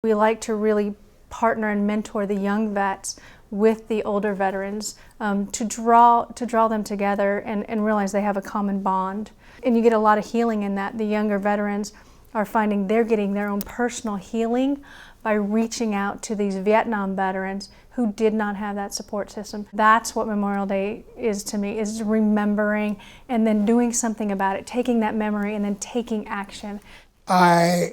We like to really partner and mentor the young vets with the older veterans to draw them together and realize they have a common bond. And you get a lot of healing in that. The younger veterans are finding they're getting their own personal healing by reaching out to these Vietnam veterans who did not have that support system. That's what Memorial Day is to me, is remembering and then doing something about it, taking that memory and then taking action. I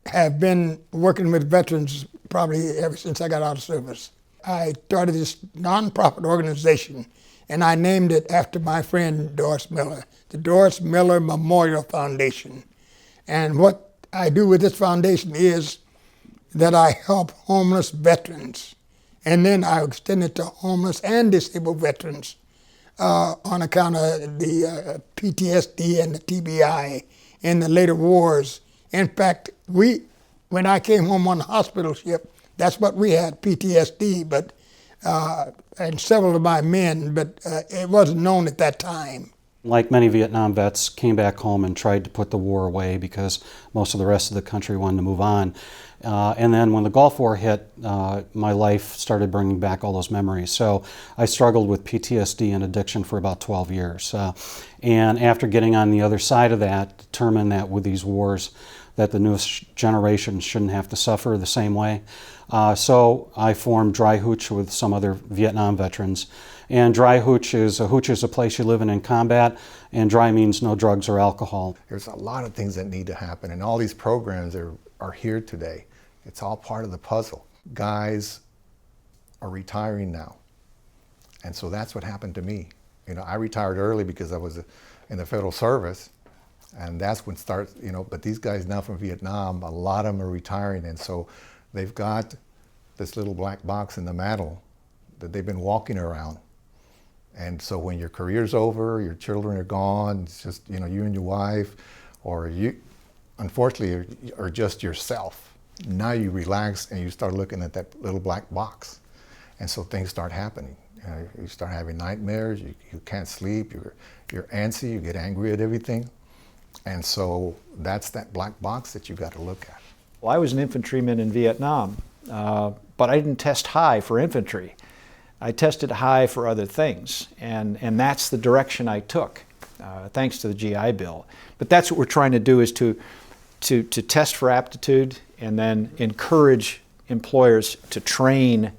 have been working with veterans probably ever since I got out of service. I started this nonprofit organization, and I named it after my friend Doris Miller, the Doris Miller Memorial Foundation. And what I do with this foundation is that I help homeless veterans, and then I extend it to homeless and disabled veterans on account of the PTSD and the TBI in the later wars. In fact, when I came home on the hospital ship, that's what we had, PTSD, but and several of my men, but it wasn't known at that time. Like many Vietnam vets, came back home and tried to put the war away because most of the rest of the country wanted to move on. And then when the Gulf War hit, my life started bringing back all those memories. So I struggled with PTSD and addiction for about 12 years. And after getting on the other side of that, determined that with these wars, that the newest generation shouldn't have to suffer the same way. So I formed Dry Hooch with some other Vietnam veterans. And Dry Hooch is a place you live in combat, and dry means no drugs or alcohol. There's a lot of things that need to happen, and all these programs are here today. It's all part of the puzzle. Guys are retiring now, and so that's what happened to me. I retired early because I was in the federal service, and that's when but these guys now from Vietnam, a lot of them are retiring, and so they've got this little black box in the mantle that they've been walking around. And so when your career's over, your children are gone, it's just, you and your wife, or you, unfortunately, are just yourself. Now you relax and you start looking at that little black box. And so things start happening. You start having nightmares, you can't sleep, you're antsy, you get angry at everything. And so that's that black box that you got to look at. Well, I was an infantryman in Vietnam, but I didn't test high for infantry. I tested high for other things, and that's the direction I took, thanks to the GI Bill. But that's what we're trying to do, is to test for aptitude and then encourage employers to train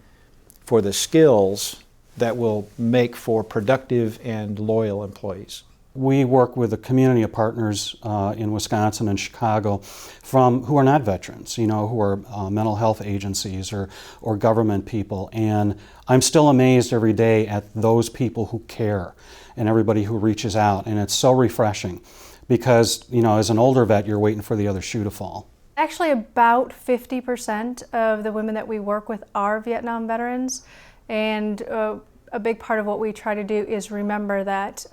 for the skills that will make for productive and loyal employees. We work with a community of partners in Wisconsin and Chicago who are not veterans, who are mental health agencies or government people. And I'm still amazed every day at those people who care and everybody who reaches out. And it's so refreshing because, as an older vet, you're waiting for the other shoe to fall. Actually, about 50% of the women that we work with are Vietnam veterans. And a big part of what we try to do is remember that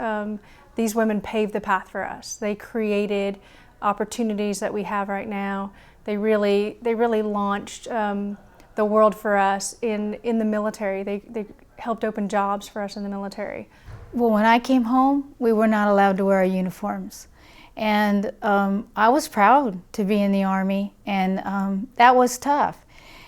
these women paved the path for us. They created opportunities that we have right now. They really launched the world for us in the military. They helped open jobs for us in the military. Well, when I came home, we were not allowed to wear our uniforms. And I was proud to be in the Army, and that was tough.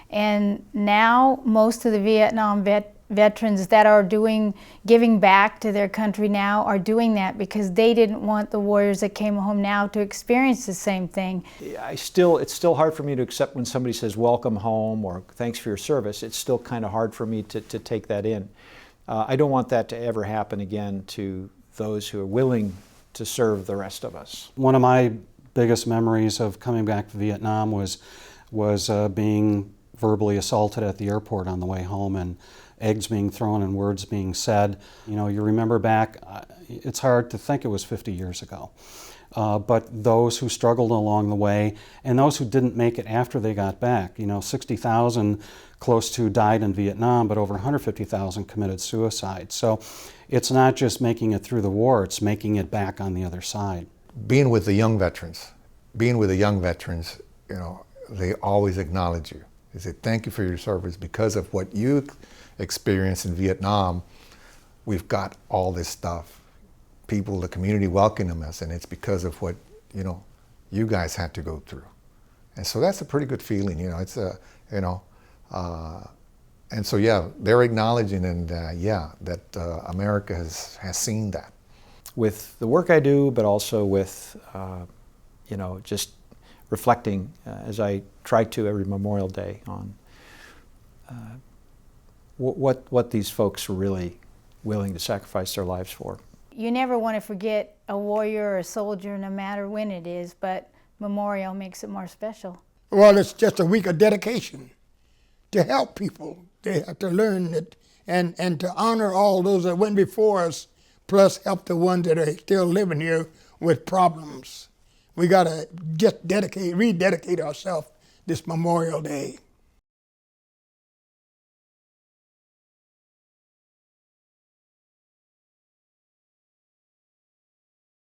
And now most of the Vietnam veterans that are giving back to their country now are doing that because they didn't want the warriors that came home now to experience the same thing. It's still hard for me to accept when somebody says welcome home or thanks for your service. It's still kind of hard for me to take that in. I don't want that to ever happen again to those who are willing to serve the rest of us. One of my biggest memories of coming back to Vietnam was being verbally assaulted at the airport on the way home, and eggs being thrown and words being said. You remember back, it's hard to think it was 50 years ago. But those who struggled along the way and those who didn't make it after they got back, 60,000 close to died in Vietnam, but over 150,000 committed suicide. So it's not just making it through the war, it's making it back on the other side. Being with the young veterans, they always acknowledge you. They say, thank you for your service. Because of what you experienced in Vietnam, we've got all this stuff. The community welcoming us, and it's because of what, you guys had to go through. And so that's a pretty good feeling, you know. It's a, you know, and so yeah, they're acknowledging and yeah, that America has seen that. With the work I do, but also with, you know, just reflecting as I try to every Memorial Day on what these folks were really willing to sacrifice their lives for. You never want to forget a warrior or a soldier, no matter when it is, but Memorial makes it more special. Well, it's just a week of dedication to help people. They have to learn it and to honor all those that went before us, plus help the ones that are still living here with problems. We got to just rededicate ourselves this Memorial Day.